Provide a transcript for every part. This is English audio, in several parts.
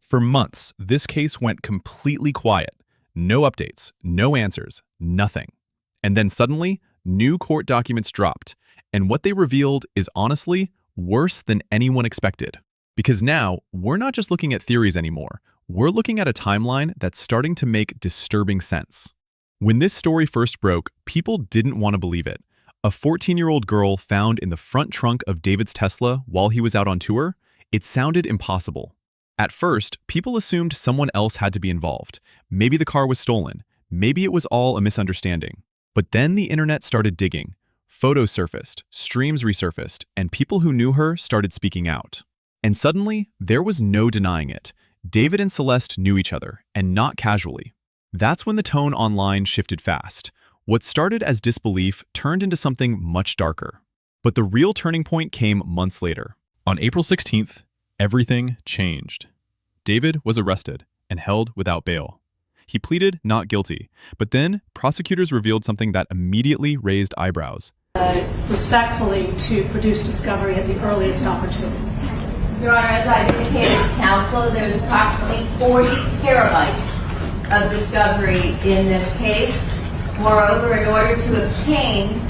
For months, this case went completely quiet. No updates, no answers, nothing. And then suddenly, new court documents dropped, and what they revealed is honestly worse than anyone expected. Because now, we're not just looking at theories anymore, we're looking at a timeline that's starting to make disturbing sense. When this story first broke, people didn't want to believe it. A 14-year-old girl found in the front trunk of David's Tesla while he was out on tour? It sounded impossible. At first, people assumed someone else had to be involved. Maybe the car was stolen. Maybe it was all a misunderstanding. But then the internet started digging. Photos surfaced, streams resurfaced, and people who knew her started speaking out. And suddenly, there was no denying it. David and Celeste knew each other, and not casually. That's when the tone online shifted fast. What started as disbelief turned into something much darker. But the real turning point came months later. On April 16th, everything changed. David was arrested and held without bail. He pleaded not guilty, but then prosecutors revealed something that immediately raised eyebrows. Respectfully, to produce discovery at the earliest opportunity. Your Honor, as I indicated to counsel, there's approximately 40 terabytes of discovery in this case. Moreover, in order to obtain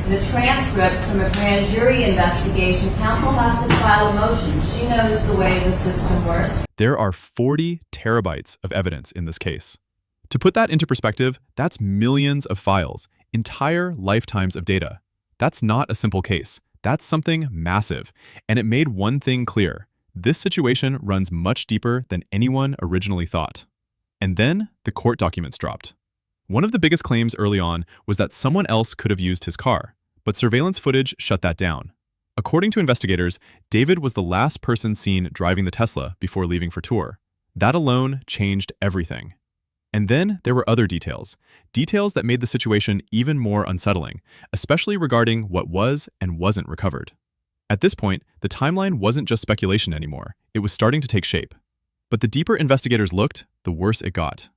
the transcripts from a grand jury investigation, counsel has to file a motion. She knows the way the system works. There are 40 terabytes of evidence in this case. To put that into perspective, that's millions of files, entire lifetimes of data. That's not a simple case. That's something massive. And it made one thing clear. This situation runs much deeper than anyone originally thought. And then the court documents dropped. One of the biggest claims early on was that someone else could have used his car, but surveillance footage shut that down. According to investigators, David was the last person seen driving the Tesla before leaving for tour. That alone changed everything. And then there were other details that made the situation even more unsettling, especially regarding what was and wasn't recovered. At this point, the timeline wasn't just speculation anymore, it was starting to take shape. But the deeper investigators looked, the worse it got.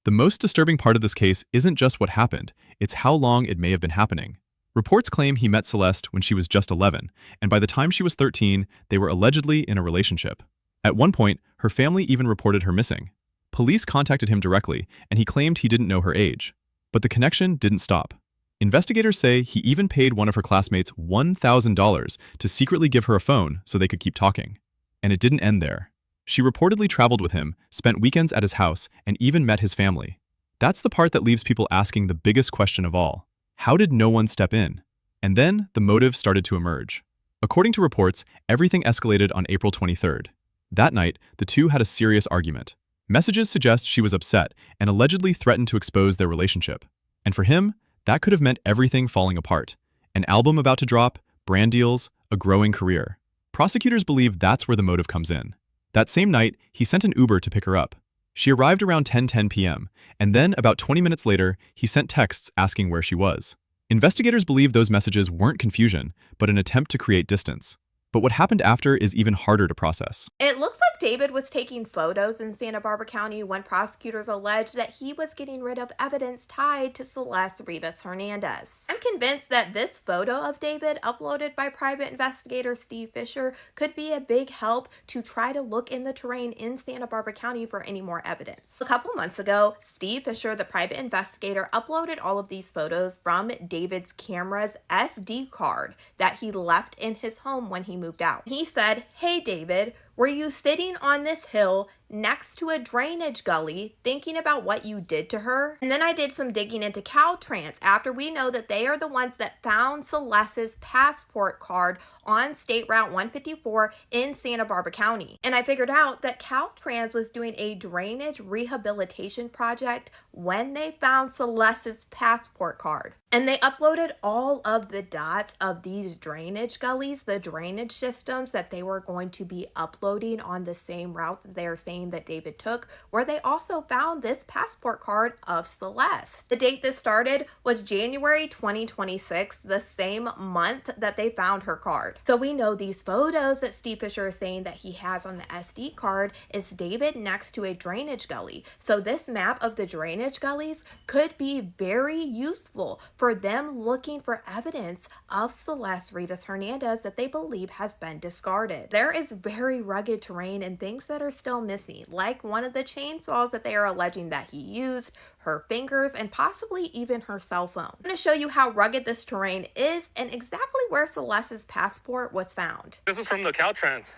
The most disturbing part of this case isn't just what happened, it's how long it may have been happening. Reports claim he met Celeste when she was just 11, and by the time she was 13, they were allegedly in a relationship. At one point, her family even reported her missing. Police contacted him directly, and he claimed he didn't know her age. But the connection didn't stop. Investigators say he even paid one of her classmates $1,000 to secretly give her a phone so they could keep talking. And it didn't end there. She reportedly traveled with him, spent weekends at his house, and even met his family. That's the part that leaves people asking the biggest question of all. How did no one step in? And then the motive started to emerge. According to reports, everything escalated on April 23rd. That night, the two had a serious argument. Messages suggest she was upset and allegedly threatened to expose their relationship. And for him, that could have meant everything falling apart. An album about to drop, brand deals, a growing career. Prosecutors believe that's where the motive comes in. That same night, he sent an Uber to pick her up. She arrived around 10:10 p.m., and then about 20 minutes later, he sent texts asking where she was. Investigators believe those messages weren't confusion, but an attempt to create distance. But what happened after is even harder to process. It looks like David was taking photos in Santa Barbara County when prosecutors alleged that he was getting rid of evidence tied to Celeste Rivas Hernandez. I'm convinced that this photo of David, uploaded by private investigator Steve Fisher, could be a big help to try to look in the terrain in Santa Barbara County for any more evidence. A couple months ago, Steve Fisher, the private investigator, uploaded all of these photos from David's camera's SD card that he left in his home when he moved out. He said, "Hey David, were you sitting on this hill next to a drainage gully thinking about what you did to her?" And then I did some digging into Caltrans after we know that they are the ones that found Celeste's passport card on State Route 154 in Santa Barbara County. And I figured out that Caltrans was doing a drainage rehabilitation project when they found Celeste's passport card. And they uploaded all of the dots of these drainage gullies, the drainage systems that they were going to be uploading on the same route that they're saying that David took, where they also found this passport card of Celeste. The date this started was January 2026, the same month that they found her card. So we know these photos that Steve Fisher is saying that he has on the SD card is David next to a drainage gully. So this map of the drainage gullies could be very useful for them looking for evidence of Celeste Rivas Hernandez that they believe has been discarded. There is very rugged terrain and things that are still missing missing, like one of the chainsaws that they are alleging that he used, her fingers, and possibly even her cell phone. I'm going to show you how rugged this terrain is and exactly where Celeste's passport was found. This is from the Caltrans.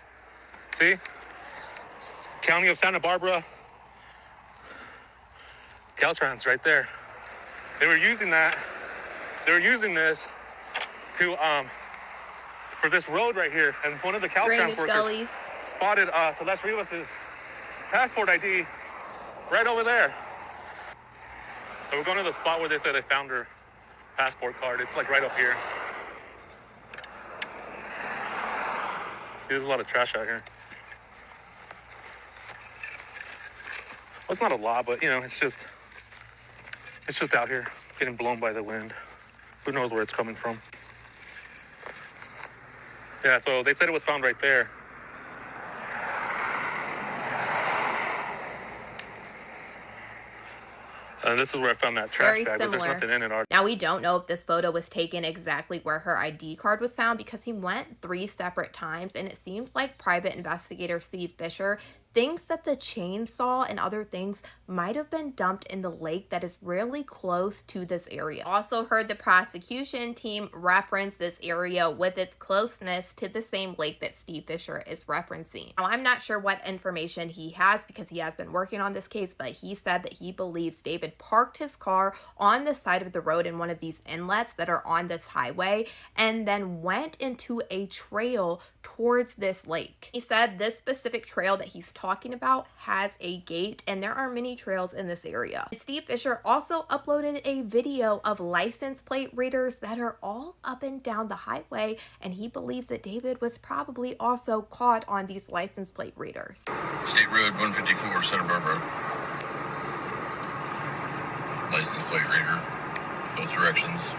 See? County of Santa Barbara. Caltrans right there. They were using that. They were using this to for this road right here, and one of the Caltrans workers spotted Celeste Rivas's passport ID right over there. So we're going to the spot where they said they found her passport card. It's like right up here. See, there's a lot of trash out here. Well, it's not a lot, but you know, it's just out here getting blown by the wind. Who knows where it's coming from? Yeah, so they said it was found right there. And this is where I found that trash bag, but there's nothing in it. Now, we don't know if this photo was taken exactly where her ID card was found because he went 3 separate times, and it seems like private investigator Steve Fisher thinks that the chainsaw and other things might have been dumped in the lake that is really close to this area. Also heard the prosecution team reference this area with its closeness to the same lake that Steve Fisher is referencing. Now, I'm not sure what information he has because he has been working on this case, but he said that he believes David parked his car on the side of the road in one of these inlets that are on this highway and then went into a trail towards this lake. He said this specific trail that he's talking about has a gate, and there are many trails in this area. Steve Fisher also uploaded a video of license plate readers that are all up and down the highway, and he believes that David was probably also caught on these license plate readers. State Road 154, Santa Barbara. License plate reader, both directions.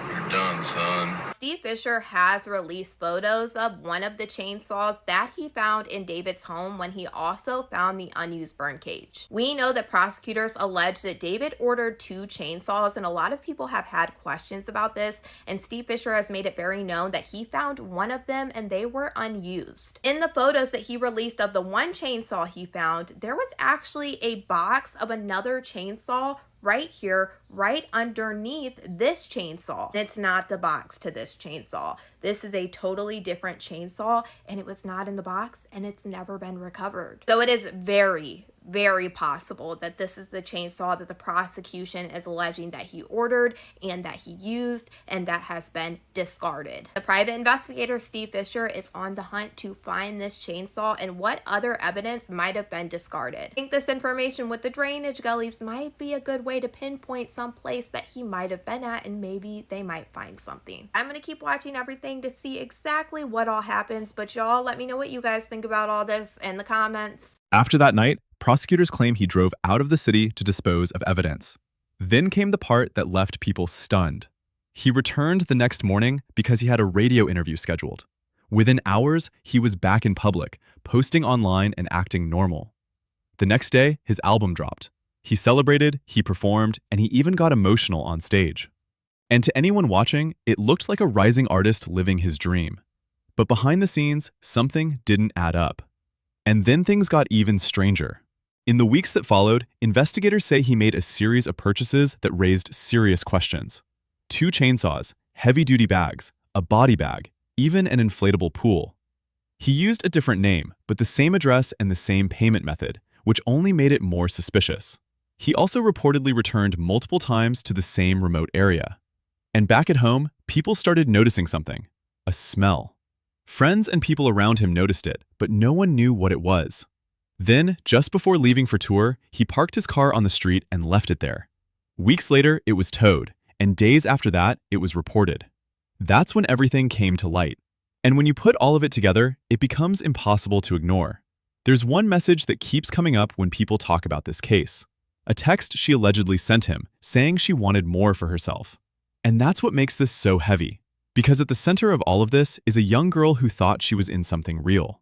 You're done, son. Steve Fisher has released photos of one of the chainsaws that he found in David's home when he also found the unused burn cage. We know that prosecutors allege that David ordered 2 chainsaws, and a lot of people have had questions about this, and Steve Fisher has made it very known that he found one of them and they were unused. In the photos that he released of the one chainsaw he found, there was actually a box of another chainsaw right here, right underneath this chainsaw. It's not the box to this chainsaw. This is a totally different chainsaw, and it was not in the box, and it's never been recovered. So it is very, very possible that this is the chainsaw that the prosecution is alleging that he ordered and that he used and that has been discarded. The private investigator Steve Fisher is on the hunt to find this chainsaw and what other evidence might have been discarded. I think this information with the drainage gullies might be a good way to pinpoint some place that he might have been at, and maybe they might find something. I'm going to keep watching everything to see exactly what all happens, but y'all let me know what you guys think about all this in the comments. After that night, prosecutors claim he drove out of the city to dispose of evidence. Then came the part that left people stunned. He returned the next morning because he had a radio interview scheduled. Within hours, he was back in public, posting online and acting normal. The next day, his album dropped. He celebrated, he performed, and he even got emotional on stage. And to anyone watching, it looked like a rising artist living his dream. But behind the scenes, something didn't add up. And then things got even stranger. In the weeks that followed, investigators say he made a series of purchases that raised serious questions. 2 chainsaws, heavy-duty bags, a body bag, even an inflatable pool. He used a different name, but the same address and the same payment method, which only made it more suspicious. He also reportedly returned multiple times to the same remote area. And back at home, people started noticing something, a smell. Friends and people around him noticed it, but no one knew what it was. Then, just before leaving for tour, he parked his car on the street and left it there. Weeks later, it was towed, and days after that, it was reported. That's when everything came to light. And when you put all of it together, it becomes impossible to ignore. There's one message that keeps coming up when people talk about this case. A text she allegedly sent him, saying she wanted more for herself. And that's what makes this so heavy, because at the center of all of this is a young girl who thought she was in something real.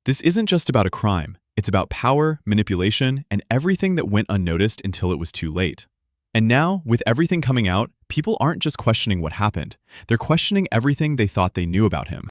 This isn't just about a crime, it's about power, manipulation, and everything that went unnoticed until it was too late. And now, with everything coming out, people aren't just questioning what happened, they're questioning everything they thought they knew about him.